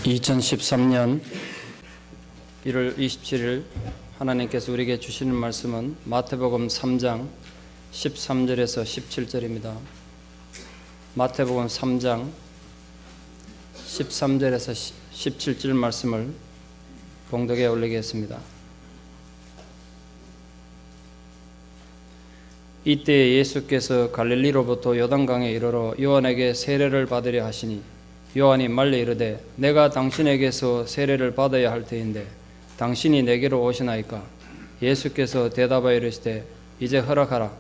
2013년 1월 27일 하나님께서 우리에게 주시는 말씀은 마태복음 3장 13절에서 17절입니다. 마태복음 3장 13절에서 17절 말씀을 봉독에 올리겠습니다. 이때 예수께서 갈릴리로부터 요단강에 이르러 요한에게 세례를 받으려 하시니 요한이 말려 이르되 내가 당신에게서 세례를 받아야 할 터인데 당신이 내게로 오시나이까? 예수께서 대답하여 이르시되 이제 허락하라.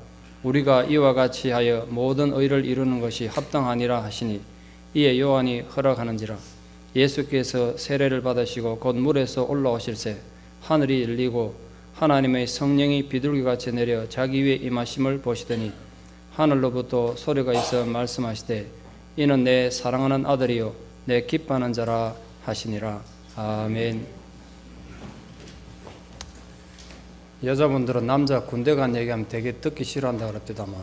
우리가 이와 같이 하여 모든 의를 이루는 것이 합당하니라 하시니 이에 요한이 허락하는지라. 예수께서 세례를 받으시고 곧 물에서 올라오실새 하늘이 열리고 하나님의 성령이 비둘기같이 내려 자기 위에 임하심을 보시더니 하늘로부터 소리가 있어 말씀하시되 이는 내 사랑하는 아들이요 내 기뻐하는 자라 하시니라. 아멘. 여자분들은 남자 군대 간 얘기하면 되게 듣기 싫어한다 그럽디다만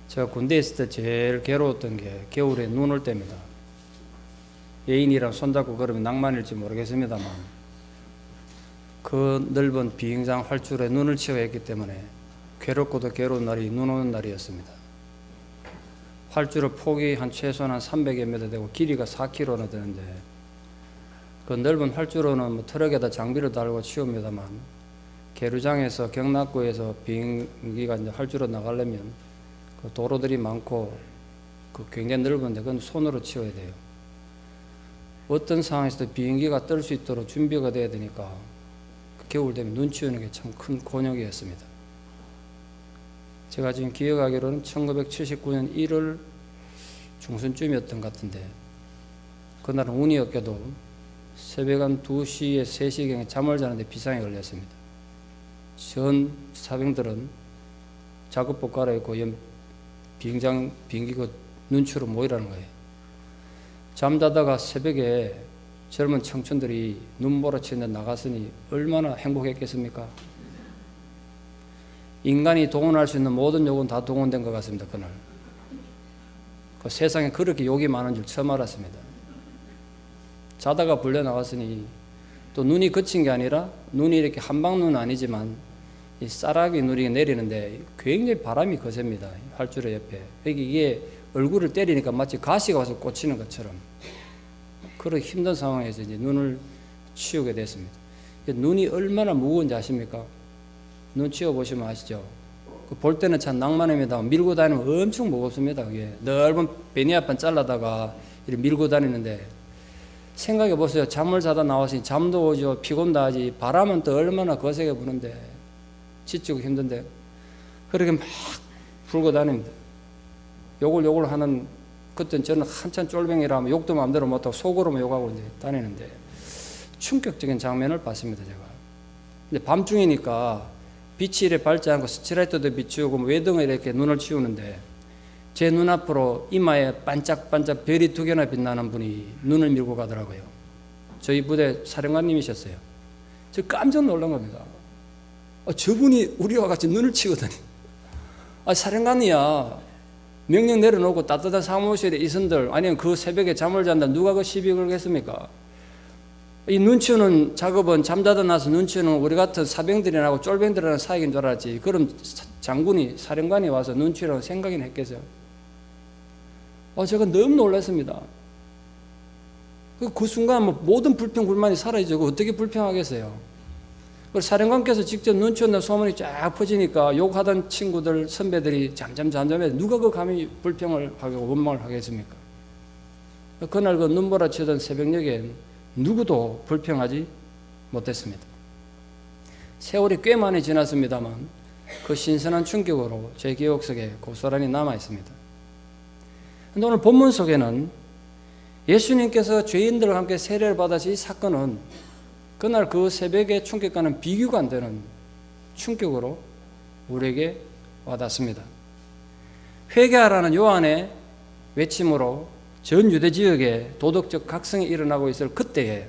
제가 군대에 있을 때 제일 괴로웠던 게 겨울에 눈 올 때입니다. 애인이랑 손잡고 걸으면 낭만일지 모르겠습니다만 그 넓은 비행장 활주로에 눈을 치워 있기 때문에 괴롭고도 괴로운 날이 눈 오는 날이었습니다. 활주로 폭이 한 최소한 300여 미터 되고 길이가 4km나 되는데 그 넓은 활주로는 뭐 트럭에다 장비를 달고 치웁니다만 계류장에서 경락구에서 비행기가 이제 활주로 나가려면 그 도로들이 많고 그 굉장히 넓은데 그건 손으로 치워야 돼요. 어떤 상황에서도 비행기가 뜰 수 있도록 준비가 돼야 되니까 겨울 되면 눈 치우는 게 참 큰 곤욕이었습니다. 제가 지금 기억하기로는 1979년 1월 중순쯤이었던 것 같은데 그날은 운이 없게도 새벽 한 2시에 3시경에 잠을 자는데 비상이 걸렸습니다. 전 사병들은 작업복 갈아입고 비행장 비행기가 눈치로 모이라는 거예요. 잠자다가 새벽에 젊은 청춘들이 눈보라치는 데 나갔으니 얼마나 행복했겠습니까? 인간이 동원할 수 있는 모든 욕은 다 동원된 것 같습니다. 그날 그 세상에 그렇게 욕이 많은 줄 처음 알았습니다. 자다가 불려 나왔으니 또 눈이 그친 게 아니라 눈이 이렇게 한방눈은 아니지만 이 쌀아기 눈이 내리는데 굉장히 바람이 거셉니다. 활주로 옆에 이게 얼굴을 때리니까 마치 가시가 와서 꽂히는 것처럼 그런 힘든 상황에서 이제 눈을 치우게 됐습니다. 눈이 얼마나 무거운지 아십니까? 눈 치워보시면 아시죠? 볼 때는 참 낭만입니다. 밀고 다니면 엄청 무겁습니다. 그게 넓은 베니아판 잘라다가 이렇게 밀고 다니는데 생각해 보세요. 잠을 자다 나왔으니 잠도 오죠. 피곤도 하지. 바람은 또 얼마나 거세게 부는데 지치고 힘든데 그렇게 막 불고 다닙니다. 욕을 하는 그때는 저는 한참 쫄병이라 하면 욕도 마음대로 못하고 속으로만 욕하고 이제 다니는데 충격적인 장면을 봤습니다. 제가. 근데 밤중이니까 빛이 이렇게 밝지 않고 스트라이트도 비추고 외등을 이렇게 눈을 치우는데 제 눈앞으로 이마에 반짝반짝 별이 2개나 빛나는 분이 눈을 밀고 가더라고요. 저희 부대 사령관님이셨어요. 저 깜짝 놀란 겁니다. 저분이 우리와 같이 눈을 치우다니. 사령관이야. 명령 내려놓고 따뜻한 사무실에 있은들 아니면 그 새벽에 잠을 잔다 누가 그 시비 걸겠습니까? 이 눈 치우는 작업은 잠자다 나서 눈 치우는 우리 같은 사병들이나 쫄병들이라는 사역인 줄 알았지. 그럼 장군이 사령관이 와서 눈 치우라고 생각이나 했겠어요. 제가 너무 놀랐습니다. 그 순간 모든 불평 불만이 사라지죠. 어떻게 불평하겠어요? 사령관께서 직접 눈 치운다는 소문이 쫙 퍼지니까 욕하던 친구들 선배들이 잠잠해 누가 그 감히 불평을 하고 원망을 하겠습니까? 그날 그 눈보라 치던 새벽녘엔 누구도 불평하지 못했습니다. 세월이 꽤 많이 지났습니다만 그 신선한 충격으로 제 기억 속에 고스란히 남아 있습니다. 그런데 오늘 본문 속에는 예수님께서 죄인들과 함께 세례를 받아서 이 사건은 그날 그 새벽의 충격과는 비교가 안 되는 충격으로 우리에게 와닿습니다. 회개하라는 요한의 외침으로 전 유대 지역에 도덕적 각성이 일어나고 있을 그때에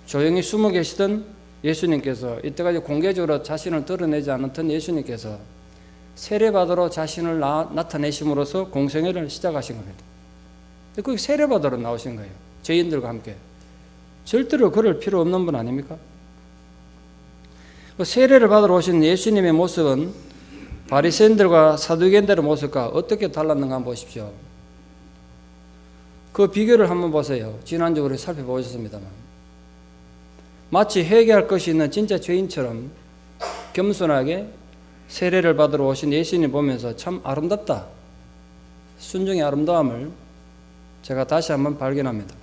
조용히 숨어 계시던 예수님께서 이때까지 공개적으로 자신을 드러내지 않았던 예수님께서 세례받으러 자신을 나타내심으로써 공생애를 시작하신 겁니다. 거기 세례받으러 나오신 거예요. 죄인들과 함께. 절대로 그럴 필요 없는 분 아닙니까? 세례를 받으러 오신 예수님의 모습은 바리새인들과 사두개인들의 모습과 어떻게 달랐는가 한번 보십시오. 그 비교를 한번 보세요. 지난주 우리 살펴보셨습니다만 마치 회개할 것이 있는 진짜 죄인처럼 겸손하게 세례를 받으러 오신 예수님 보면서 참 아름답다. 순종의 아름다움을 제가 다시 한번 발견합니다.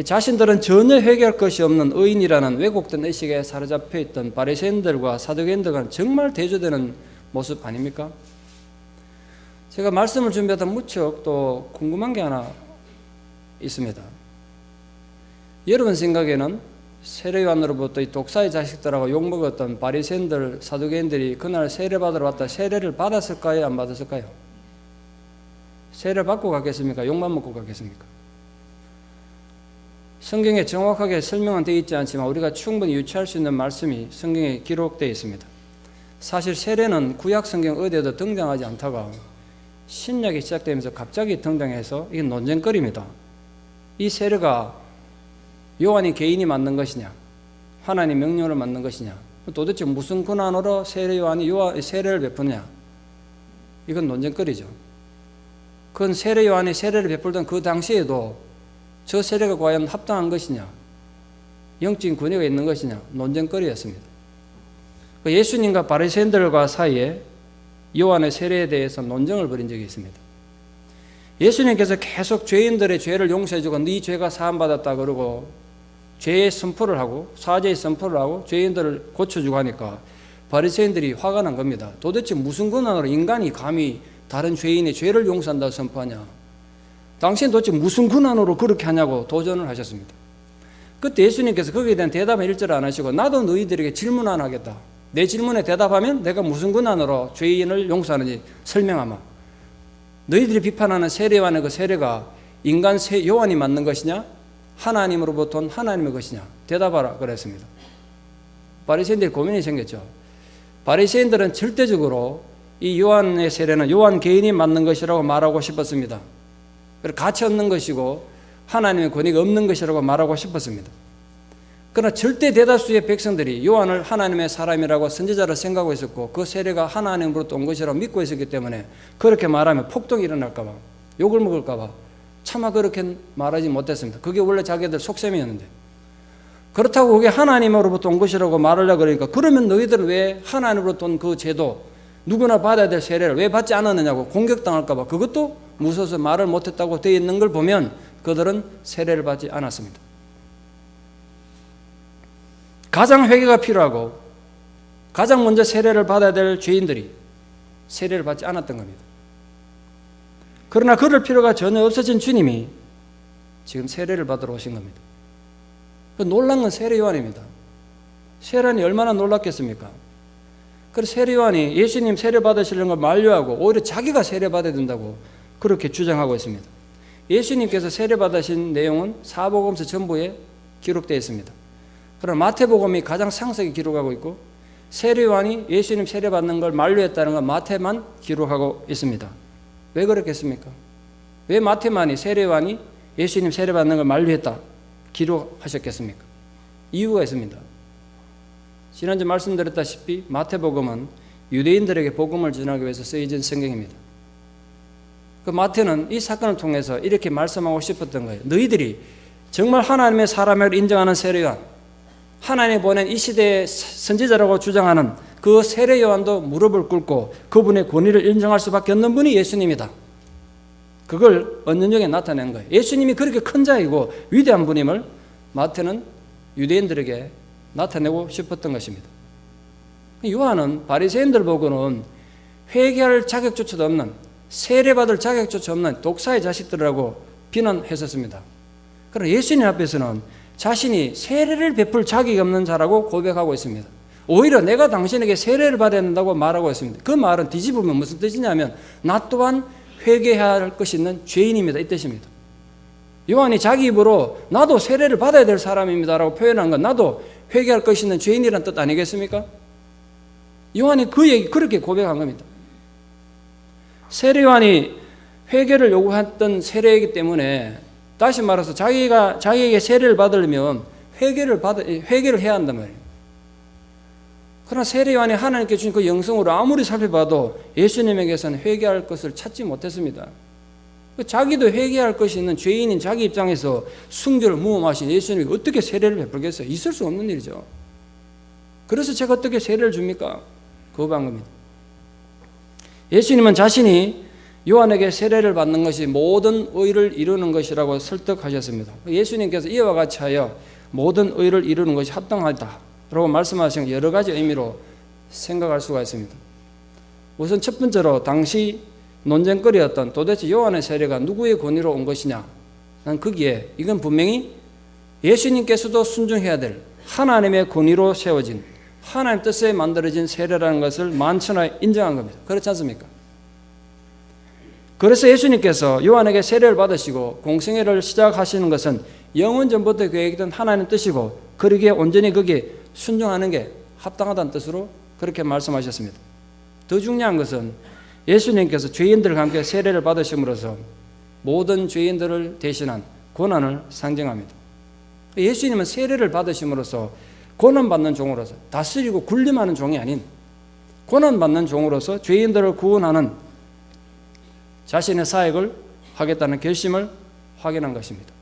자신들은 전혀 회개할 것이 없는 의인이라는 왜곡된 의식에 사로잡혀 있던 바리새인들과 사두개인들과는 정말 대조되는 모습 아닙니까? 제가 말씀을 준비하다 무척 또 궁금한 게 하나 있습니다. 여러분 생각에는 세례요한으로부터 이 독사의 자식들하고 욕먹었던 바리새인들, 사두개인들이 그날 세례받으러 왔다 세례를 받았을까요? 안 받았을까요? 세례를 받고 갔겠습니까? 욕만 먹고 갔겠습니까? 성경에 정확하게 설명은 되어 있지 않지만 우리가 충분히 유추할 수 있는 말씀이 성경에 기록되어 있습니다. 사실 세례는 구약 성경 어디에도 등장하지 않다가 신약이 시작되면서 갑자기 등장해서 이게 논쟁거리입니다. 이 세례가 요한이 개인이 만든 것이냐, 하나님 명령을 만든 것이냐, 도대체 무슨 권한으로 세례요한이 세례를 베푸느냐, 이건 논쟁거리죠. 그건 세례요한이 세례를 베풀던 그 당시에도 저 세례가 과연 합당한 것이냐, 영적인 권위가 있는 것이냐, 논쟁거리였습니다. 예수님과 바리새인들과 사이에 요한의 세례에 대해서 논쟁을 벌인 적이 있습니다. 예수님께서 계속 죄인들의 죄를 용서해주고 네 죄가 사함받았다 그러고 죄의 선포를 하고 사죄의 선포를 하고 죄인들을 고쳐주고 하니까 바리새인들이 화가 난 겁니다. 도대체 무슨 권한으로 인간이 감히 다른 죄인의 죄를 용서한다고 선포하냐, 당신 도대체 무슨 권한으로 그렇게 하냐고 도전을 하셨습니다. 그때 예수님께서 거기에 대한 대답을 일절 안 하시고 나도 너희들에게 질문 하나 하겠다. 내 질문에 대답하면 내가 무슨 권한으로 죄인을 용서하는지 설명하마. 너희들이 비판하는 세례요한의 그 세례가 인간 요한이 만든 것이냐, 하나님으로부터 온 하나님의 것이냐, 대답하라 그랬습니다. 바리새인들이 고민이 생겼죠. 바리새인들은 절대적으로 이 요한의 세례는 요한 개인이 만든 것이라고 말하고 싶었습니다. 가치 없는 것이고 하나님의 권위가 없는 것이라고 말하고 싶었습니다. 그러나 절대 대다수의 백성들이 요한을 하나님의 사람이라고 선지자로 생각하고 있었고 그 세례가 하나님으로부터 온 것이라고 믿고 있었기 때문에 그렇게 말하면 폭동이 일어날까 봐, 욕을 먹을까 봐 차마 그렇게 말하지 못했습니다. 그게 원래 자기들 속셈이었는데, 그렇다고 그게 하나님으로부터 온 것이라고 말하려고 그러니까 그러면 너희들은 왜 하나님으로부터 온 그 제도, 누구나 받아야 될 세례를 왜 받지 않았느냐고 공격당할까 봐 그것도 무서워서 말을 못했다고 되어 있는 걸 보면 그들은 세례를 받지 않았습니다. 가장 회개가 필요하고 가장 먼저 세례를 받아야 될 죄인들이 세례를 받지 않았던 겁니다. 그러나 그럴 필요가 전혀 없어진 주님이 지금 세례를 받으러 오신 겁니다. 놀란 건 세례 요한입니다. 세례 요한이 얼마나 놀랐겠습니까? 그래서 세례 요한이 예수님 세례 받으시려는 걸 만류하고 오히려 자기가 세례 받아야 된다고 그렇게 주장하고 있습니다. 예수님께서 세례 받으신 내용은 사복음서 전부에 기록되어 있습니다. 그러나 마태복음이 가장 상세하게 기록하고 있고 세례 요한이 예수님 세례 받는 걸 만류했다는 건 마태만 기록하고 있습니다. 왜 그렇겠습니까? 왜 마태만이 세례 요한이 예수님 세례 받는 걸 만류했다 기록하셨겠습니까? 이유가 있습니다. 지난주 말씀드렸다시피 마태복음은 유대인들에게 복음을 전하기 위해서 쓰여진 성경입니다. 그 마태는 이 사건을 통해서 이렇게 말씀하고 싶었던 거예요. 너희들이 정말 하나님의 사람을 인정하는 세례 요한, 하나님이 보낸 이 시대의 선지자라고 주장하는 그 세례 요한도 무릎을 꿇고 그분의 권위를 인정할 수밖에 없는 분이 예수님이다. 그걸 언론적에 나타낸 거예요. 예수님이 그렇게 큰 자이고 위대한 분임을 마태는 유대인들에게 나타내고 싶었던 것입니다. 요한은 바리새인들 보고는 회개할 자격조차도 없는, 세례받을 자격조차 없는 독사의 자식들이라고 비난했었습니다. 그러나 예수님 앞에서는 자신이 세례를 베풀 자격이 없는 자라고 고백하고 있습니다. 오히려 내가 당신에게 세례를 받아야 된다고 말하고 있습니다. 그 말은 뒤집으면 무슨 뜻이냐면 나 또한 회개해야 할 것이 있는 죄인입니다, 이 뜻입니다. 요한이 자기 입으로 나도 세례를 받아야 될 사람입니다라고 표현한 건 나도 회개할 것이 있는 죄인이라는 뜻 아니겠습니까? 요한이 그 얘기 그렇게 고백한 겁니다. 세례 요한이 회개를 요구했던 세례이기 때문에 다시 말해서 자기에게 세례를 받으려면 회개를 해야 한단 말이에요. 그러나 세례 요한이 하나님께 주신 그 영성으로 아무리 살펴봐도 예수님에게서는 회개할 것을 찾지 못했습니다. 자기도 회개할 것이 있는 죄인인 자기 입장에서 순결을 무험하신 예수님이 어떻게 세례를 베풀겠어요? 있을 수 없는 일이죠. 그래서 제가 어떻게 세례를 줍니까? 거부한 겁니다. 예수님은 자신이 요한에게 세례를 받는 것이 모든 의를 이루는 것이라고 설득하셨습니다. 예수님께서 이와 같이 하여 모든 의를 이루는 것이 합당하다 라고 말씀하신 여러 가지 의미로 생각할 수가 있습니다. 우선 첫 번째로 당시 논쟁거리였던 도대체 요한의 세례가 누구의 권위로 온 것이냐, 난 거기에 이건 분명히 예수님께서도 순종해야 될 하나님의 권위로 세워진 하나님 뜻에 만들어진 세례라는 것을 만천하에 인정한 겁니다. 그렇지 않습니까? 그래서 예수님께서 요한에게 세례를 받으시고 공생애를 시작하시는 것은 영원 전부터 계획된 하나님 뜻이고 그러기에 온전히 거기에 순종하는 게 합당하다는 뜻으로 그렇게 말씀하셨습니다. 더 중요한 것은 예수님께서 죄인들과 함께 세례를 받으심으로써 모든 죄인들을 대신한 고난을 상징합니다. 예수님은 세례를 받으심으로써 고난받는 종으로서 다스리고 군림하는 종이 아닌 고난받는 종으로서 죄인들을 구원하는 자신의 사역을 하겠다는 결심을 확인한 것입니다.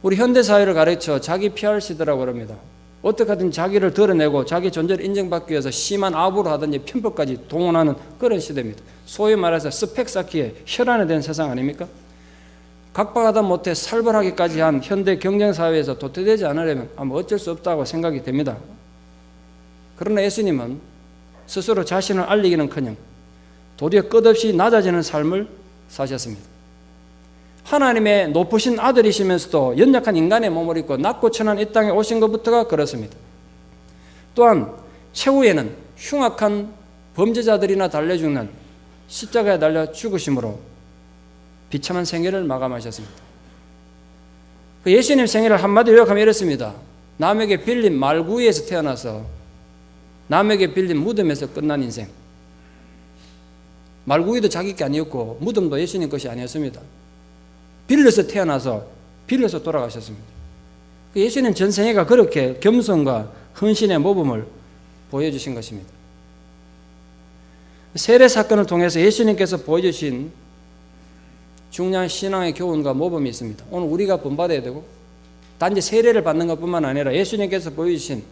우리 현대사회를 가르쳐 자기 PR 시대라고 합니다. 어떻게든 자기를 드러내고 자기 존재를 인정받기 위해서 심한 아부를 하든지 편법까지 동원하는 그런 시대입니다. 소위 말해서 스펙 쌓기에 혈안화된 세상 아닙니까? 각박하다 못해 살벌하기까지 한 현대 경쟁사회에서 도태되지 않으려면 아마 어쩔 수 없다고 생각이 됩니다. 그러나 예수님은 스스로 자신을 알리기는커녕 도리어 끝없이 낮아지는 삶을 사셨습니다. 하나님의 높으신 아들이시면서도 연약한 인간의 몸을 입고 낮고 천한 이 땅에 오신 것부터가 그렇습니다. 또한 최후에는 흉악한 범죄자들이나 달려 죽는 십자가에 달려 죽으심으로 비참한 생애를 마감하셨습니다. 예수님 생애를 한마디로 요약하면 이렇습니다. 남에게 빌린 말구이에서 태어나서 남에게 빌린 무덤에서 끝난 인생. 말구이도 자기 게 아니었고 무덤도 예수님 것이 아니었습니다. 빌려서 태어나서 빌려서 돌아가셨습니다. 예수님 전생애가 그렇게 겸손과 헌신의 모범을 보여주신 것입니다. 세례 사건을 통해서 예수님께서 보여주신 중요한 신앙의 교훈과 모범이 있습니다. 오늘 우리가 본받아야 되고 단지 세례를 받는 것뿐만 아니라 예수님께서 보여주신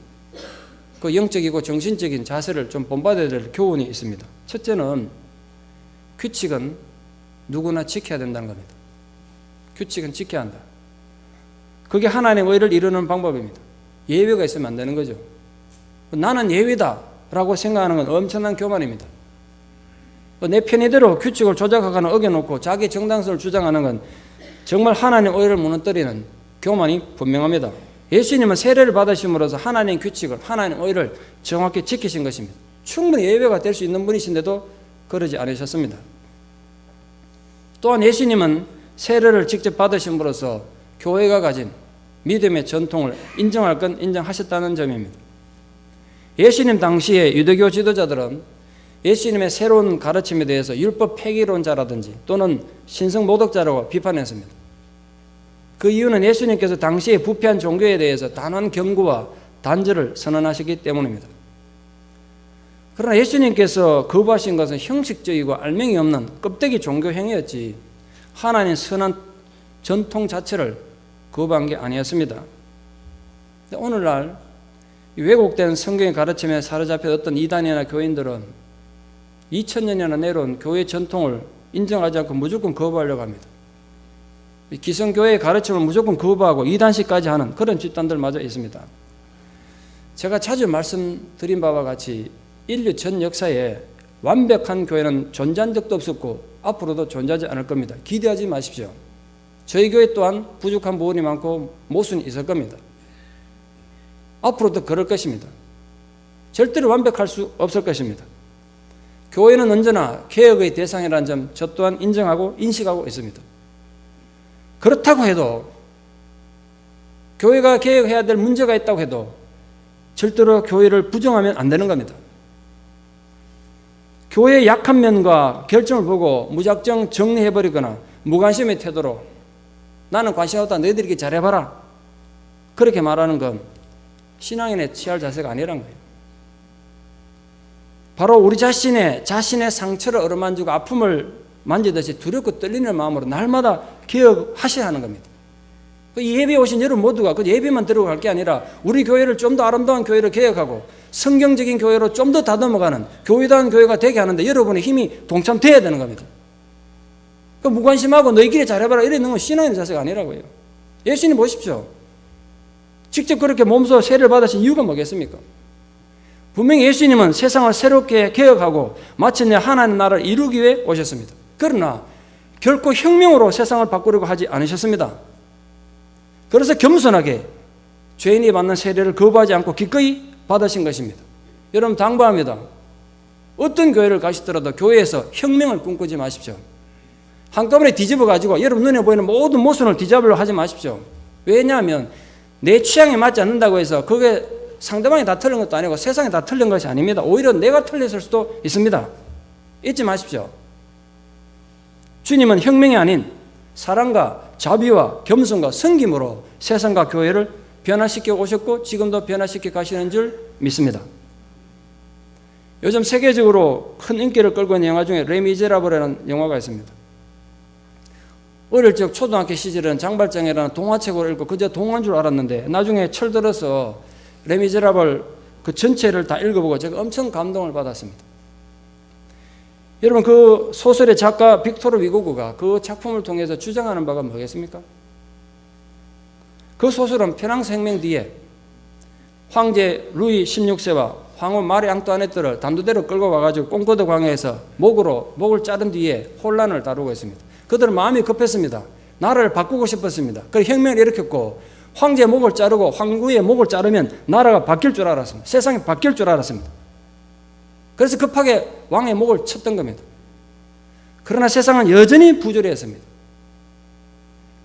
그 영적이고 정신적인 자세를 좀 본받아야 될 교훈이 있습니다. 첫째는 규칙은 누구나 지켜야 된다는 겁니다. 규칙은 지켜야 한다. 그게 하나님의 의를 이루는 방법입니다. 예외가 있으면 안 되는 거죠. 나는 예외다 라고 생각하는 건 엄청난 교만입니다. 내 편의대로 규칙을 조작하거나 어겨놓고 자기 정당성을 주장하는 건 정말 하나님의 의를 무너뜨리는 교만이 분명합니다. 예수님은 세례를 받으심으로써 하나님의 규칙을, 하나님의 의를 정확히 지키신 것입니다. 충분히 예외가 될 수 있는 분이신데도 그러지 않으셨습니다. 또한 예수님은 세례를 직접 받으심으로써 교회가 가진 믿음의 전통을 인정할 건 인정하셨다는 점입니다. 예수님 당시에 유대교 지도자들은 예수님의 새로운 가르침에 대해서 율법 폐기론자라든지 또는 신성 모독자라고 비판했습니다. 그 이유는 예수님께서 당시에 부패한 종교에 대해서 단호한 경고와 단절을 선언하셨기 때문입니다. 그러나 예수님께서 거부하신 것은 형식적이고 알맹이 없는 껍데기 종교 행위였지 하나님의 선한 전통 자체를 거부한 게 아니었습니다. 오늘날 왜곡된 성경의 가르침에 사로잡힌 어떤 이단이나 교인들은 2000년이나 내려온 교회 전통을 인정하지 않고 무조건 거부하려고 합니다. 기성교회의 가르침을 무조건 거부하고 이단식까지 하는 그런 집단들마저 있습니다. 제가 자주 말씀드린 바와 같이 인류 전 역사에 완벽한 교회는 존재한 적도 없었고 앞으로도 존재하지 않을 겁니다. 기대하지 마십시오. 저희 교회 또한 부족한 부분이 많고 모순이 있을 겁니다. 앞으로도 그럴 것입니다. 절대로 완벽할 수 없을 것입니다. 교회는 언제나 개혁의 대상이라는 점 저 또한 인정하고 인식하고 있습니다. 그렇다고 해도 교회가 개혁해야 될 문제가 있다고 해도 절대로 교회를 부정하면 안 되는 겁니다. 교회의 약한 면과 결점을 보고 무작정 정리해버리거나 무관심의 태도로 나는 관심 없다, 너희들이 잘해봐라, 그렇게 말하는 건 신앙인의 취할 자세가 아니란 거예요. 바로 우리 자신의 상처를 어루만지고 아픔을 만지듯이 두렵고 떨리는 마음으로 날마다 기억하셔야 하는 겁니다. 이 예배에 오신 여러분 모두가 그 예배만 들고 갈 게 아니라 우리 교회를 좀 더 아름다운 교회로 개혁하고 성경적인 교회로 좀 더 다듬어가는 교회다운 교회가 되게 하는데 여러분의 힘이 동참돼야 되는 겁니다. 그 무관심하고 너희끼리 잘해봐라 이러는 건 신앙의 자세가 아니라고요. 예수님 보십시오. 직접 그렇게 몸소 세례를 받으신 이유가 뭐겠습니까? 분명히 예수님은 세상을 새롭게 개혁하고 마침내 하나님의 나라를 이루기 위해 오셨습니다. 그러나 결코 혁명으로 세상을 바꾸려고 하지 않으셨습니다. 그래서 겸손하게 죄인이 받는 세례를 거부하지 않고 기꺼이 받으신 것입니다. 여러분 당부합니다. 어떤 교회를 가시더라도 교회에서 혁명을 꿈꾸지 마십시오. 한꺼번에 뒤집어 가지고 여러분 눈에 보이는 모든 모순을 뒤잡으려고 하지 마십시오. 왜냐하면 내 취향에 맞지 않는다고 해서 그게 상대방이 다 틀린 것도 아니고 세상이 다 틀린 것이 아닙니다. 오히려 내가 틀렸을 수도 있습니다. 잊지 마십시오. 주님은 혁명이 아닌 사랑과 자비와 겸손과 섬김으로 세상과 교회를 변화시켜 오셨고 지금도 변화시켜 가시는 줄 믿습니다. 요즘 세계적으로 큰 인기를 끌고 있는 영화 중에 레미제라블이라는 영화가 있습니다. 어릴 적 초등학교 시절에는 장발장이라는 동화책을 읽고 그저 동화인 줄 알았는데 나중에 철들어서 레미제라블 그 전체를 다 읽어보고 제가 엄청 감동을 받았습니다. 여러분 그 소설의 작가 빅토르 위고그가 그 작품을 통해서 주장하는 바가 뭐겠습니까? 그 소설은 프랑스 혁명 뒤에 황제 루이 16세와 황후 마리 앙뚜아네트를 단두대로 끌고 와가지고 꽁코드 광야에서 목을 자른 뒤에 혼란을 다루고 있습니다. 그들은 마음이 급했습니다. 나라를 바꾸고 싶었습니다. 그래서 혁명을 일으켰고 황제의 목을 자르고 황후의 목을 자르면 나라가 바뀔 줄 알았습니다. 세상이 바뀔 줄 알았습니다. 그래서 급하게 왕의 목을 쳤던 겁니다. 그러나 세상은 여전히 부조리했습니다.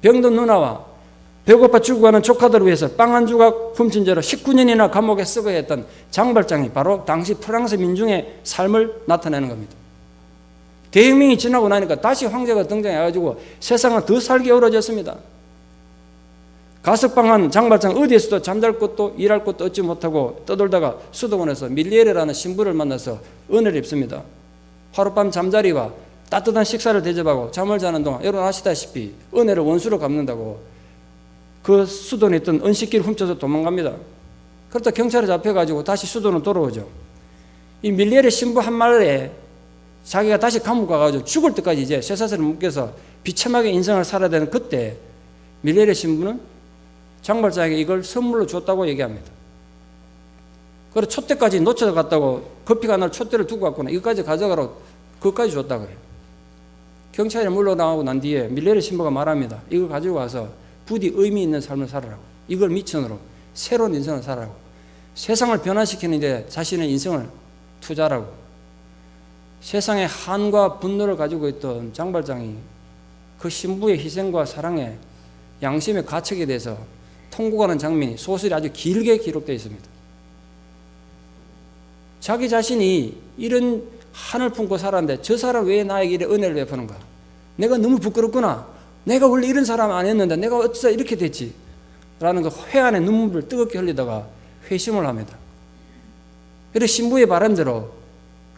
병든 누나와 배고파 죽어가는 조카들을 위해서 빵 한 조각 훔친 죄로 19년이나 감옥에 썩어야 했던 장발장이 바로 당시 프랑스 민중의 삶을 나타내는 겁니다. 대혁명이 지나고 나니까 다시 황제가 등장해가지고 세상은 더 살기 어려워졌습니다. 가석방한 장발장 어디에서도 잠잘 곳도 일할 곳도 얻지 못하고 떠돌다가 수도원에서 밀리에르라는 신부를 만나서 은혜를 입습니다. 하룻밤 잠자리와 따뜻한 식사를 대접하고 잠을 자는 동안 여러분 아시다시피 은혜를 원수로 갚는다고 그 수도원에 있던 은식기를 훔쳐서 도망갑니다. 그러다 경찰에 잡혀가지고 다시 수도원으로 돌아오죠. 이 밀리에르 신부 한 말에 자기가 다시 감옥 가가지고 죽을 때까지 이제 쇠사슬을 묶여서 비참하게 인생을 살아야 되는 그때 밀리에르 신부는 장발장에게 이걸 선물로 줬다고 얘기합니다. 그래서 촛대까지 놓쳐서 갔다고 커피가 날 촛대를 두고 갔구나. 이것까지 가져가라고 그것까지 줬다고 해요. 경찰에 물러나오고 난 뒤에 밀리에르 신부가 말합니다. 이걸 가지고 와서 부디 의미 있는 삶을 살아라고. 이걸 미천으로 새로운 인생을 살아라고. 세상을 변화시키는데 자신의 인생을 투자라고. 세상에 한과 분노를 가지고 있던 장발장이 그 신부의 희생과 사랑에 양심의 가책에 대해서 통곡하는 장면이 소설이 아주 길게 기록되어 있습니다. 자기 자신이 이런 한을 품고 살았는데 저 사람 왜 나에게 이래 은혜를 베푸는가? 내가 너무 부끄럽구나. 내가 원래 이런 사람 아니었는데 내가 어쩌다 이렇게 됐지? 라는 그 회한의 눈물을 뜨겁게 흘리다가 회심을 합니다. 그래서 신부의 바람대로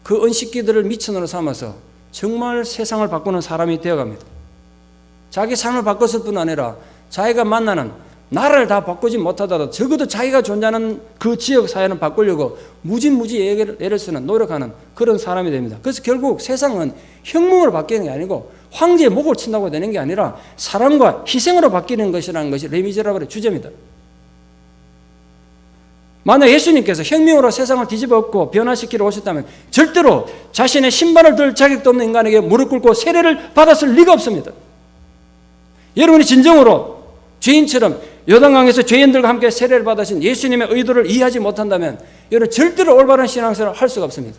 그 은식기들을 미천으로 삼아서 정말 세상을 바꾸는 사람이 되어갑니다. 자기 삶을 바꿨을 뿐 아니라 자기가 만나는 나라를 다 바꾸지 못하더라도 적어도 자기가 존재하는 그 지역 사회를 바꾸려고 무진무지 애를 쓰는 노력하는 그런 사람이 됩니다. 그래서 결국 세상은 혁명으로 바뀌는 게 아니고 황제의 목을 친다고 되는 게 아니라 사랑과 희생으로 바뀌는 것이라는 것이 레미제라블의 주제입니다. 만약 예수님께서 혁명으로 세상을 뒤집어 엎고 변화시키러 오셨다면 절대로 자신의 신발을 들 자격도 없는 인간에게 무릎 꿇고 세례를 받았을 리가 없습니다. 여러분이 진정으로 죄인처럼 요단강에서 죄인들과 함께 세례를 받으신 예수님의 의도를 이해하지 못한다면 여러분 절대로 올바른 신앙생활을 할 수가 없습니다.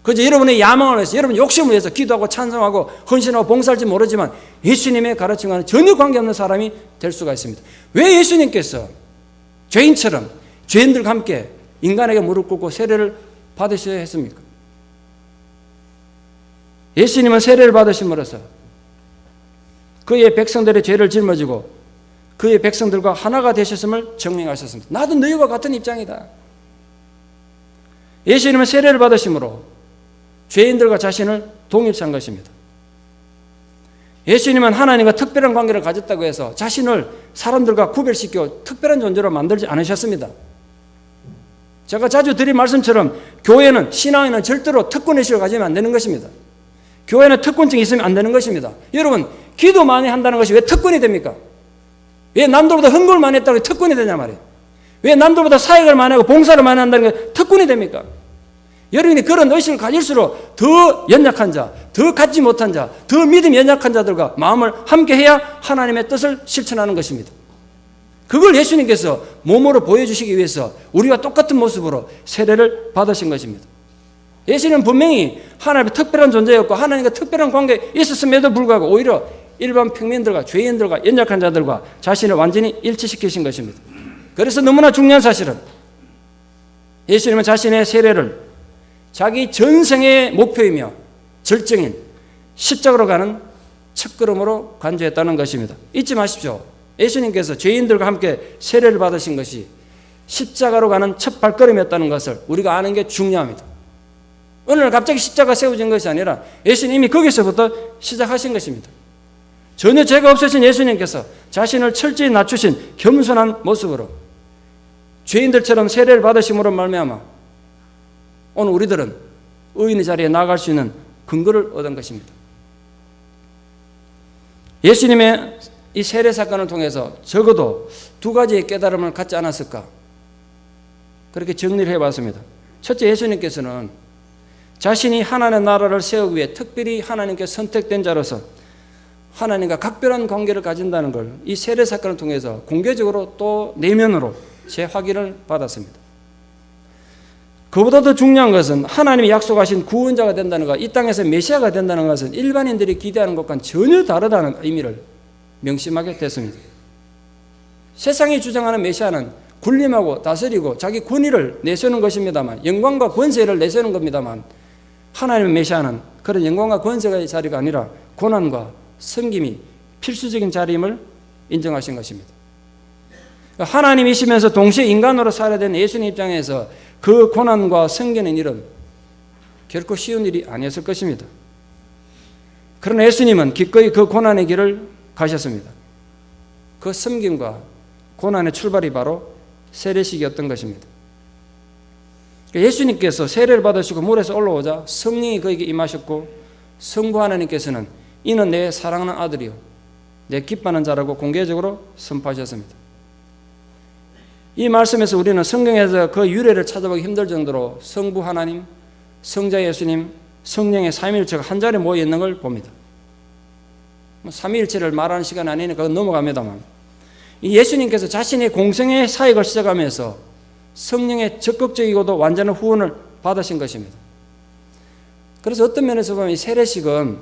그저 여러분의 야망을 위해서 여러분 욕심을 위해서 기도하고 찬송하고 헌신하고 봉사할지 모르지만 예수님의 가르침과는 전혀 관계없는 사람이 될 수가 있습니다. 왜 예수님께서 죄인처럼 죄인들과 함께 인간에게 무릎 꿇고 세례를 받으셔야 했습니까? 예수님은 세례를 받으심으로써 그의 백성들의 죄를 짊어지고 그의 백성들과 하나가 되셨음을 증명하셨습니다. 나도 너희와 같은 입장이다. 예수님은 세례를 받으심으로 죄인들과 자신을 동일시한 것입니다. 예수님은 하나님과 특별한 관계를 가졌다고 해서 자신을 사람들과 구별시켜 특별한 존재로 만들지 않으셨습니다. 제가 자주 드린 말씀처럼 교회는, 신앙에는 절대로 특권의식을 가지면 안 되는 것입니다. 교회는 특권증이 있으면 안 되는 것입니다. 여러분, 기도 많이 한다는 것이 왜 특권이 됩니까? 왜 남들보다 헌금을 많이 했다고 특권이 되냐 말이에요. 왜 남들보다 사역을 많이 하고 봉사를 많이 한다는 게 특권이 됩니까? 여러분이 그런 의식을 가질수록 더 연약한 자, 더 갖지 못한 자, 더 믿음이 연약한 자들과 마음을 함께 해야 하나님의 뜻을 실천하는 것입니다. 그걸 예수님께서 몸으로 보여주시기 위해서 우리와 똑같은 모습으로 세례를 받으신 것입니다. 예수님은 분명히 하나님의 특별한 존재였고 하나님과 특별한 관계에 있었음에도 불구하고 오히려 일반 평민들과 죄인들과 연약한 자들과 자신을 완전히 일치시키신 것입니다. 그래서 너무나 중요한 사실은 예수님은 자신의 세례를 자기 전생의 목표이며 절정인 십자가로 가는 첫걸음으로 간주했다는 것입니다. 잊지 마십시오. 예수님께서 죄인들과 함께 세례를 받으신 것이 십자가로 가는 첫 발걸음이었다는 것을 우리가 아는 게 중요합니다. 어느 날 갑자기 십자가가 세워진 것이 아니라 예수님이 거기서부터 시작하신 것입니다. 전혀 죄가 없으신 예수님께서 자신을 철저히 낮추신 겸손한 모습으로 죄인들처럼 세례를 받으심으로 말미암아 오늘 우리들은 의인의 자리에 나아갈 수 있는 근거를 얻은 것입니다. 예수님의 이 세례 사건을 통해서 적어도 두 가지의 깨달음을 갖지 않았을까? 그렇게 정리를 해봤습니다. 첫째, 예수님께서는 자신이 하나님의 나라를 세우기 위해 특별히 하나님께 선택된 자로서 하나님과 각별한 관계를 가진다는 걸 이 세례 사건을 통해서 공개적으로 또 내면으로 재확인을 받았습니다. 그보다 더 중요한 것은 하나님이 약속하신 구원자가 된다는 것, 이 땅에서 메시아가 된다는 것은 일반인들이 기대하는 것과는 전혀 다르다는 의미를 명심하게 됐습니다. 세상이 주장하는 메시아는 군림하고 다스리고 자기 권위를 내세우는 것입니다만, 영광과 권세를 내세우는 겁니다만, 하나님의 메시아는 그런 영광과 권세의 자리가 아니라 고난과 섬김이 필수적인 자리임을 인정하신 것입니다. 하나님이시면서 동시에 인간으로 살아야 되는 예수님 입장에서 그 고난과 섬기는 일은 결코 쉬운 일이 아니었을 것입니다. 그러나 예수님은 기꺼이 그 고난의 길을 가셨습니다. 그 섬김과 고난의 출발이 바로 세례식이었던 것입니다. 예수님께서 세례를 받으시고 물에서 올라오자 성령이 그에게 임하셨고 성부 하나님께서는 이는 내 사랑하는 아들이요 내 기뻐하는 자라고 공개적으로 선포하셨습니다. 이 말씀에서 우리는 성경에서 그 유래를 찾아보기 힘들 정도로 성부 하나님, 성자 예수님, 성령의 삼위일체가 한 자리에 모여 있는 걸 봅니다. 삼위일체를 말하는 시간이 아니니까 그건 넘어갑니다만, 이 예수님께서 자신의 공생의 사역을 시작하면서 성령의 적극적이고도 완전한 후원을 받으신 것입니다. 그래서 어떤 면에서 보면 이 세례식은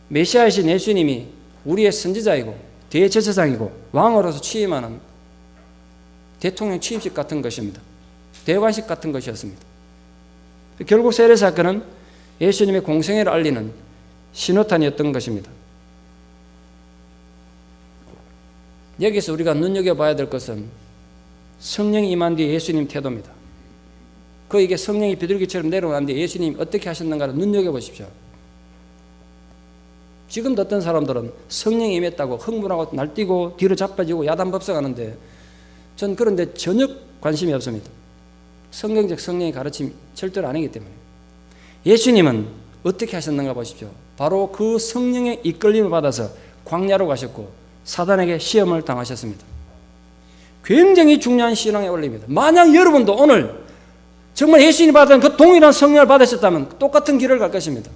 메시아이신 예수님이 우리의 선지자이고 대제사장이고 왕으로서 취임하는 대통령 취임식 같은 것입니다. 대관식 같은 것이었습니다. 결국 세례 사건은 예수님의 공생애를 알리는 신호탄이었던 것입니다. 여기서 우리가 눈여겨봐야 될 것은 성령이 임한 뒤에 예수님 태도입니다. 그에게 성령이 비둘기처럼 내려오는 뒤에 예수님이 어떻게 하셨는가를 눈여겨보십시오. 지금도 어떤 사람들은 성령이 임했다고 흥분하고 날뛰고 뒤로 자빠지고 야단법석하는데 전 그런데 전혀 관심이 없습니다. 성경적 성령의 가르침이 절대로 아니기 때문에. 예수님은 어떻게 하셨는가 보십시오. 바로 그 성령의 이끌림을 받아서 광야로 가셨고 사단에게 시험을 당하셨습니다. 굉장히 중요한 신앙의 원리입니다. 만약 여러분도 오늘 정말 예수님이 받은 그 동일한 성령을 받으셨다면 똑같은 길을 갈 것입니다.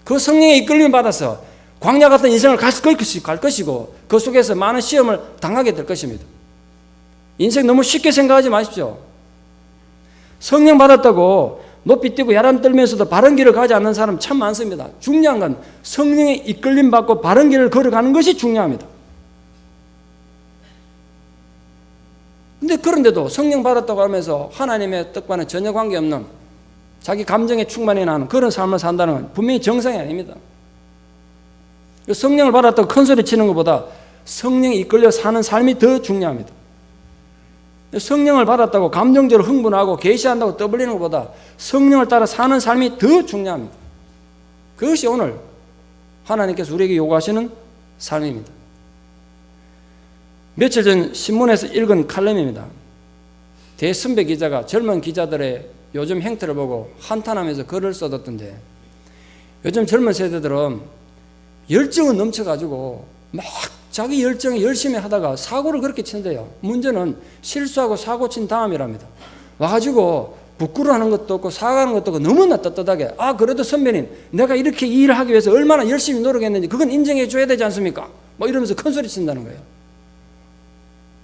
그 성령의 이끌림을 받아서 광야 같은 인생을 갈 것이고 그 속에서 많은 시험을 당하게 될 것입니다. 인생 너무 쉽게 생각하지 마십시오. 성령 받았다고 높이 뛰고 야단 떨면서도 바른 길을 가지 않는 사람 참 많습니다. 중요한 건 성령의 이끌림 받고 바른 길을 걸어가는 것이 중요합니다. 근데 그런데도 성령 받았다고 하면서 하나님의 뜻과는 전혀 관계없는 자기 감정에 충만해 나는 그런 삶을 산다는 건 분명히 정상이 아닙니다. 성령을 받았다고 큰소리 치는 것보다 성령이 이끌려 사는 삶이 더 중요합니다. 성령을 받았다고 감정적으로 흥분하고 계시한다고 떠벌리는 것보다 성령을 따라 사는 삶이 더 중요합니다. 그것이 오늘 하나님께서 우리에게 요구하시는 삶입니다. 며칠 전 신문에서 읽은 칼럼입니다. 대선배 기자가 젊은 기자들의 요즘 행태를 보고 한탄하면서 글을 써뒀던데, 요즘 젊은 세대들은 열정은 넘쳐가지고 막 자기 열정에 열심히 하다가 사고를 그렇게 친대요. 문제는 실수하고 사고 친 다음이랍니다. 와가지고 부끄러워하는 것도 없고 사과하는 것도 없고 너무나 떳떳하게, 그래도 선배님 내가 이렇게 이 일을 하기 위해서 얼마나 열심히 노력했는지 그건 인정해 줘야 되지 않습니까? 뭐 이러면서 큰소리 친다는 거예요.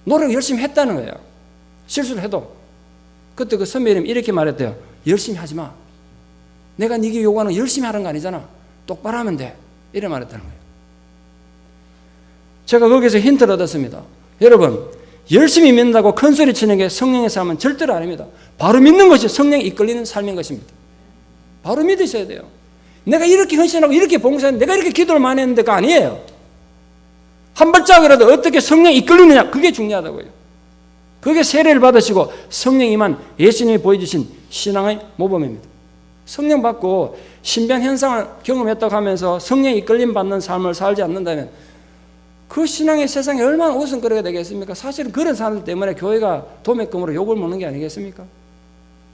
노력 열심히 했다는 거예요. 실수를 해도. 그때 그 선배님 이렇게 말했대요. 열심히 하지 마. 내가 네게 요구하는 거 열심히 하는 거 아니잖아. 똑바로 하면 돼. 이래 말했다는 거예요. 제가 거기서 힌트를 얻었습니다. 여러분, 열심히 믿는다고 큰소리 치는 게 성령의 삶은 절대로 아닙니다. 바로 믿는 것이 성령이 이끌리는 삶인 것입니다. 바로 믿으셔야 돼요. 내가 이렇게 헌신하고 이렇게 봉사했는데, 내가 이렇게 기도를 많이 했는데가 아니에요. 한 발짝이라도 어떻게 성령이 이끌리느냐, 그게 중요하다고요. 그게 세례를 받으시고 성령이만 예수님이 보여주신 신앙의 모범입니다. 성령 받고 신비한 현상을 경험했다고 하면서 성령이 이끌림 받는 삶을 살지 않는다면 그 신앙의 세상에 얼마나 웃음거리가 되겠습니까? 사실은 그런 사람들 때문에 교회가 도매금으로 욕을 먹는 게 아니겠습니까?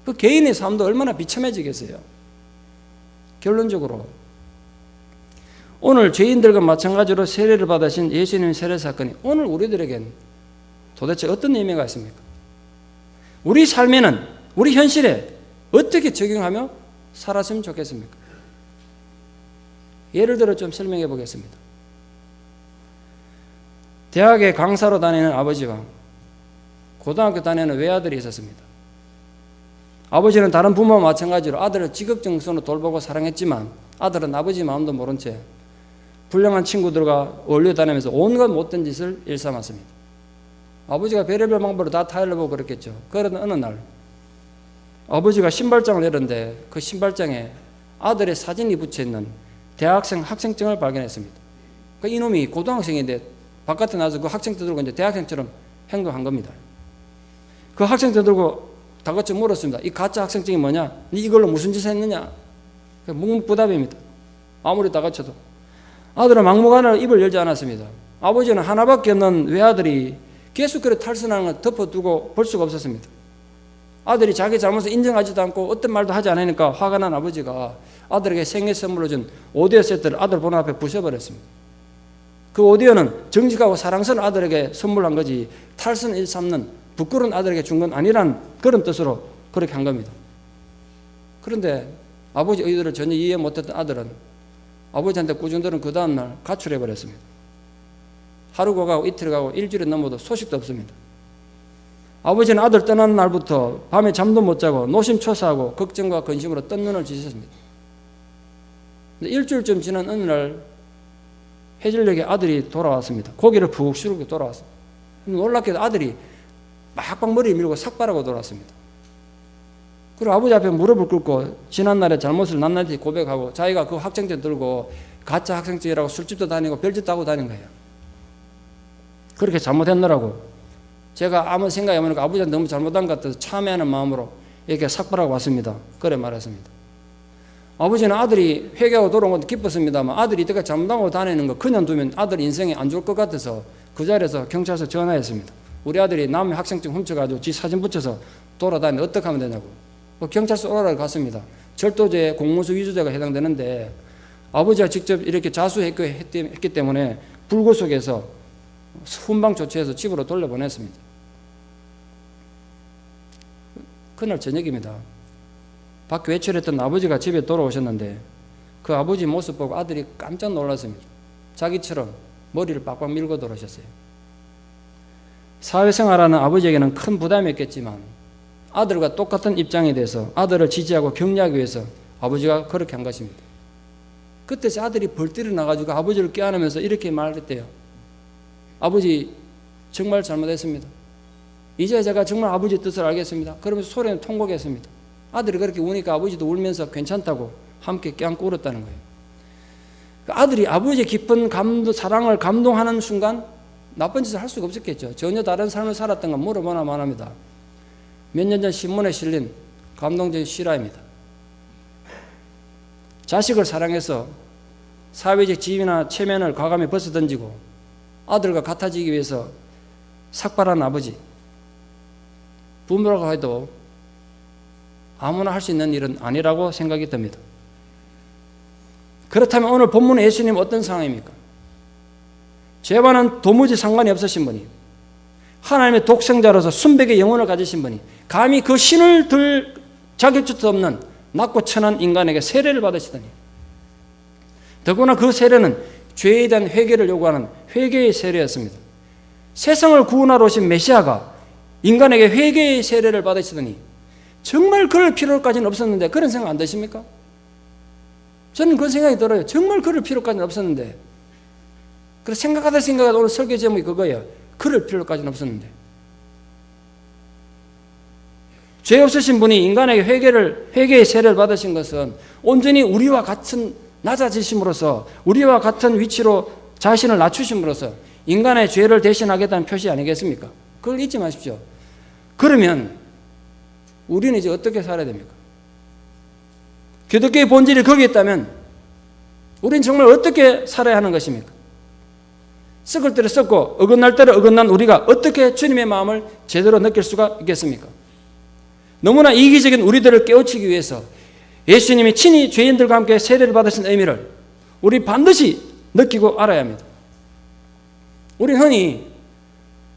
그 개인의 삶도 얼마나 비참해지겠어요. 결론적으로 오늘 죄인들과 마찬가지로 세례를 받으신 예수님의 세례 사건이 오늘 우리들에겐 도대체 어떤 의미가 있습니까? 우리 삶에는, 우리 현실에 어떻게 적용하며 살았으면 좋겠습니까? 예를 들어 좀 설명해 보겠습니다. 대학에 강사로 다니는 아버지와 고등학교 다니는 외아들이 있었습니다. 아버지는 다른 부모와 마찬가지로 아들을 지극정성으로 돌보고 사랑했지만 아들은 아버지 마음도 모른 채 불량한 친구들과 어울려 다니면서 온갖 못된 짓을 일삼았습니다. 아버지가 별의별 방법으로 다 타일러보고 그랬겠죠. 그러던 어느 날 아버지가 신발장을 내렸는데 그 신발장에 아들의 사진이 붙여있는 대학생 학생증을 발견했습니다. 그 이놈이 고등학생인데 바깥에 나와서 그 학생증 들고 이제 대학생처럼 행동한 겁니다. 그 학생증 들고 다그쳐 물었습니다. 이 가짜 학생증이 뭐냐? 네 이걸로 무슨 짓을 했느냐? 묵묵부답입니다. 아무리 다그쳐도. 아들은 막무가내로 입을 열지 않았습니다. 아버지는 하나밖에 없는 외아들이 계속 그렇게 탈선하는 걸 덮어두고 볼 수가 없었습니다. 아들이 자기 잘못을 인정하지도 않고 어떤 말도 하지 않으니까 화가 난 아버지가 아들에게 생일 선물로 준 오디오 세트를 아들 보는 앞에 부셔버렸습니다. 그 오디오는 정직하고 사랑스러운 아들에게 선물한 거지 탈선 일삼는 부끄러운 아들에게 준 건 아니란 그런 뜻으로 그렇게 한 겁니다. 그런데 아버지 의도를 전혀 이해 못했던 아들은 아버지한테 꾸중들은 그 다음날 가출해버렸습니다. 하루가 가고 이틀이 가고 일주일이 넘어도 소식도 없습니다. 아버지는 아들 떠난 날부터 밤에 잠도 못 자고 노심초사하고 걱정과 근심으로 뜬 눈을 지셨습니다. 일주일쯤 지난 어느 날 해질녘에 아들이 돌아왔습니다. 고개를 푹 숙이고 돌아왔습니다. 놀랍게도 아들이 막박 머리를 밀고 삭발하고 돌아왔습니다. 그리고 아버지 앞에 무릎을 꿇고 지난날의 잘못을 낱낱이 고백하고 자기가 그 학생증 들고 가짜 학생증이라고 술집도 다니고 별짓도 하고 다닌 거예요. 그렇게 잘못했느라고 제가 아무 생각이 없으니까 아버지한테 너무 잘못한 것 같아서 참회하는 마음으로 이렇게 삭발하고 왔습니다. 그래 말했습니다. 아버지는 아들이 회개하고 돌아온 것도 기뻤습니다만 아들이 이때까지 잘못하고 다니는 거 그냥 두면 아들 인생이 안 좋을 것 같아서 그 자리에서 경찰서 전화했습니다. 우리 아들이 남의 학생증 훔쳐가지고 지 사진 붙여서 돌아다니는데 어떻게 하면 되냐고. 경찰서 오라고 갔습니다. 절도죄, 공무수 위조죄가 해당되는데 아버지가 직접 이렇게 자수했기 때문에 불구속해서 훈방 조치해서 집으로 돌려보냈습니다. 그날 저녁입니다. 밖에 외출했던 아버지가 집에 돌아오셨는데 그 아버지 모습 보고 아들이 깜짝 놀랐습니다. 자기처럼 머리를 빡빡 밀고 돌아오셨어요. 사회생활하는 아버지에게는 큰 부담이었겠지만 아들과 똑같은 입장에 대해서 아들을 지지하고 격려하기 위해서 아버지가 그렇게 한 것입니다. 그때 아들이 벌떡 일어나가지고 아버지를 껴안으면서 이렇게 말했대요. 아버지 정말 잘못했습니다. 이제 제가 정말 아버지 뜻을 알겠습니다. 그러면서 소리는 통곡했습니다. 아들이 그렇게 우니까 아버지도 울면서 괜찮다고 함께 껴안고 울었다는 거예요. 아들이 아버지의 깊은 사랑을 감동하는 순간 나쁜 짓을 할 수가 없었겠죠. 전혀 다른 삶을 살았던 건 물어보나만 합니다. 몇 년 전 신문에 실린 감동적인 실화입니다. 자식을 사랑해서 사회적 지위나 체면을 과감히 벗어던지고 아들과 같아지기 위해서 삭발한 아버지. 부모라고 해도 아무나 할 수 있는 일은 아니라고 생각이 듭니다. 그렇다면 오늘 본문의 예수님 어떤 상황입니까? 죄와는 도무지 상관이 없으신 분이, 하나님의 독생자로서 순백의 영혼을 가지신 분이 감히 그 신을 들 자격조차 없는 낮고 천한 인간에게 세례를 받으시더니, 더구나 그 세례는 죄에 대한 회개를 요구하는 회개의 세례였습니다. 세상을 구원하러 오신 메시아가 인간에게 회개의 세례를 받으시더니 정말 그럴 필요까지는 없었는데, 그런 생각 안 드십니까? 저는 그런 생각이 들어요. 정말 그럴 필요까지는 없었는데. 그래서 생각하다 오늘 설교 제목이 그거예요. 그럴 필요까지는 없었는데. 죄 없으신 분이 인간에게 회개의 세례를 받으신 것은 온전히 우리와 같은 낮아지심으로써, 우리와 같은 위치로 자신을 낮추심으로써 인간의 죄를 대신하겠다는 표시 아니겠습니까? 그걸 잊지 마십시오. 그러면 우리는 이제 어떻게 살아야 됩니까? 기독교의 본질이 거기에 있다면 우리는 정말 어떻게 살아야 하는 것입니까? 썩을 때를 썩고 어긋날 때를 어긋난 우리가 어떻게 주님의 마음을 제대로 느낄 수가 있겠습니까? 너무나 이기적인 우리들을 깨우치기 위해서 예수님이 친히 죄인들과 함께 세례를 받으신 의미를 우리 반드시 느끼고 알아야 합니다. 우리는 흔히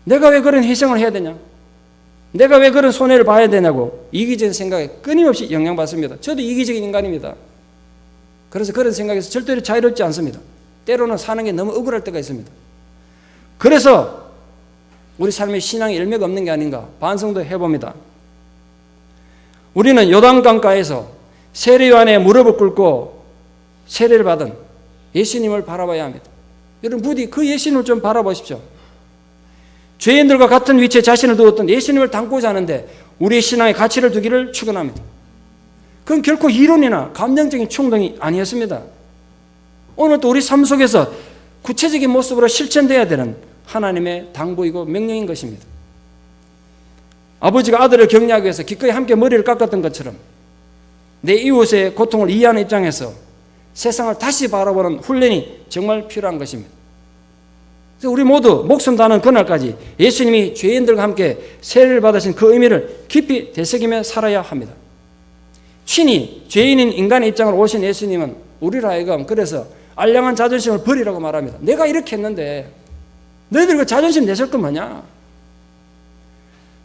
내가 왜 그런 희생을 해야 되냐? 내가 왜 그런 손해를 봐야 되냐고 이기적인 생각에 끊임없이 영향받습니다. 저도 이기적인 인간입니다. 그래서 그런 생각에서 절대로 자유롭지 않습니다. 때로는 사는 게 너무 억울할 때가 있습니다. 그래서 우리 삶의 신앙에 열매가 없는 게 아닌가 반성도 해봅니다. 우리는 요단강가에서 세례요한의 무릎을 꿇고 세례를 받은 예수님을 바라봐야 합니다. 여러분 부디 그 예수님을 좀 바라보십시오. 죄인들과 같은 위치에 자신을 두었던 예수님을 닮고자 하는데 우리의 신앙의 가치를 두기를 축원합니다. 그건 결코 이론이나 감정적인 충동이 아니었습니다. 오늘 또 우리 삶 속에서 구체적인 모습으로 실천되어야 되는 하나님의 당부이고 명령인 것입니다. 아버지가 아들을 격려하기 위해서 기꺼이 함께 머리를 깎았던 것처럼 내 이웃의 고통을 이해하는 입장에서 세상을 다시 바라보는 훈련이 정말 필요한 것입니다. 그래서 우리 모두 목숨 다하는 그날까지 예수님이 죄인들과 함께 세례를 받으신 그 의미를 깊이 되새기며 살아야 합니다. 친히 죄인인 인간의 입장으로 오신 예수님은 우리로 하여금 그래서 알량한 자존심을 버리라고 말합니다. 내가 이렇게 했는데 너희들 그 자존심 내실 건 뭐냐?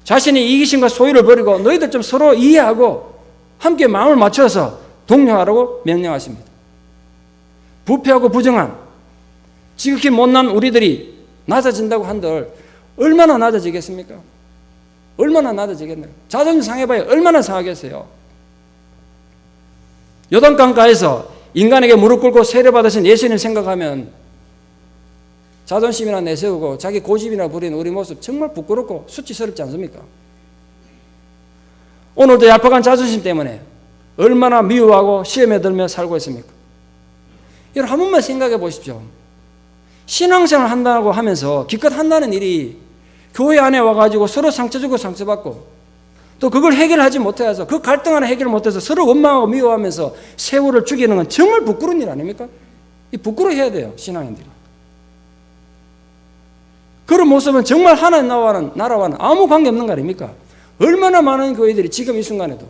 자신의 이기심과 소유를 버리고 너희들 좀 서로 이해하고 함께 마음을 맞춰서 동료하라고 명령하십니다. 부패하고 부정한 지극히 못난 우리들이 낮아진다고 한들 얼마나 낮아지겠습니까? 얼마나 낮아지겠나요? 자존심 상해봐야 얼마나 상하겠어요? 요단강가에서 인간에게 무릎 꿇고 세례받으신 예수님 생각하면 자존심이나 내세우고 자기 고집이나 부리는 우리 모습 정말 부끄럽고 수치스럽지 않습니까? 오늘도 얄팍한 자존심 때문에 얼마나 미워하고 시험에 들며 살고 있습니까? 여러분 한 번만 생각해 보십시오. 신앙생활 한다고 하면서 기껏 한다는 일이 교회 안에 와가지고 서로 상처 주고 상처받고 또 그걸 해결하지 못해서 그 갈등 하나 해결 못해서 서로 원망하고 미워하면서 세월을 죽이는 건 정말 부끄러운 일 아닙니까? 이 부끄러워해야 돼요, 신앙인들이. 그런 모습은 정말 하나님 나라와는 아무 관계 없는 거 아닙니까? 얼마나 많은 교회들이 지금 이 순간에도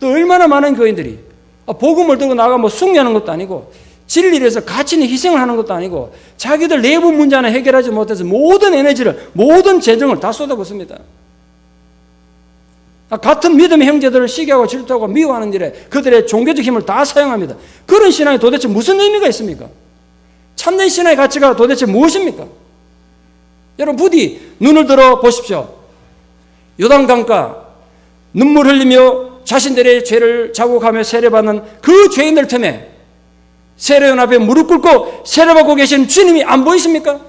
또 얼마나 많은 교인들이 복음을 들고 나가 뭐 숭배하는 것도 아니고 진리를 위해서 가치는 희생을 하는 것도 아니고 자기들 내부 문제 하나 해결하지 못해서 모든 에너지를 모든 재정을 다 쏟아붓습니다. 같은 믿음의 형제들을 시기하고 질투하고 미워하는 일에 그들의 종교적 힘을 다 사용합니다. 그런 신앙이 도대체 무슨 의미가 있습니까? 참된 신앙의 가치가 도대체 무엇입니까? 여러분 부디 눈을 들어 보십시오. 요단강가 눈물 흘리며 자신들의 죄를 자국하며 세례받는 그 죄인들 틈에 세례요한 앞에 무릎 꿇고 세례받고 계신 주님이 안 보이십니까?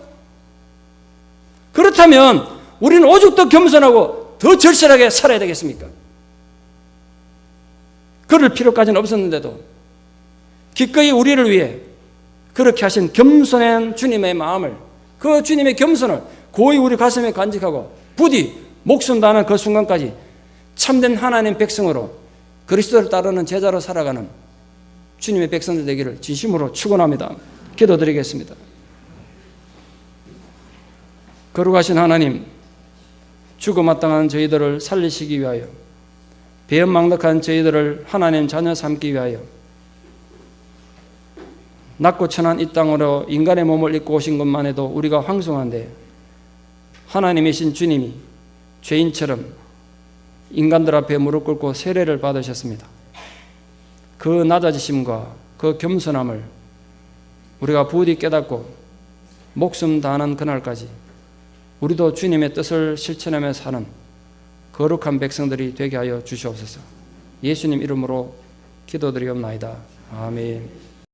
그렇다면 우리는 오죽 더 겸손하고 더 절실하게 살아야 되겠습니까? 그럴 필요까지는 없었는데도 기꺼이 우리를 위해 그렇게 하신 겸손한 주님의 마음을, 그 주님의 겸손을 고이 우리 가슴에 간직하고 부디 목숨 다하는 그 순간까지 참된 하나님 백성으로 그리스도를 따르는 제자로 살아가는 주님의 백성들 되기를 진심으로 축원합니다. 기도드리겠습니다. 거룩하신 하나님, 죽어마땅한 저희들을 살리시기 위하여, 배은망덕한 저희들을 하나님 자녀 삼기 위하여 낮고 천한 이 땅으로 인간의 몸을 입고 오신 것만 해도 우리가 황송한데, 하나님이신 주님이 죄인처럼 인간들 앞에 무릎 꿇고 세례를 받으셨습니다. 그 낮아지심과 그 겸손함을 우리가 부디 깨닫고 목숨 다하는 그날까지 우리도 주님의 뜻을 실천하며 사는 거룩한 백성들이 되게 하여 주시옵소서. 예수님 이름으로 기도드리옵나이다. 아멘.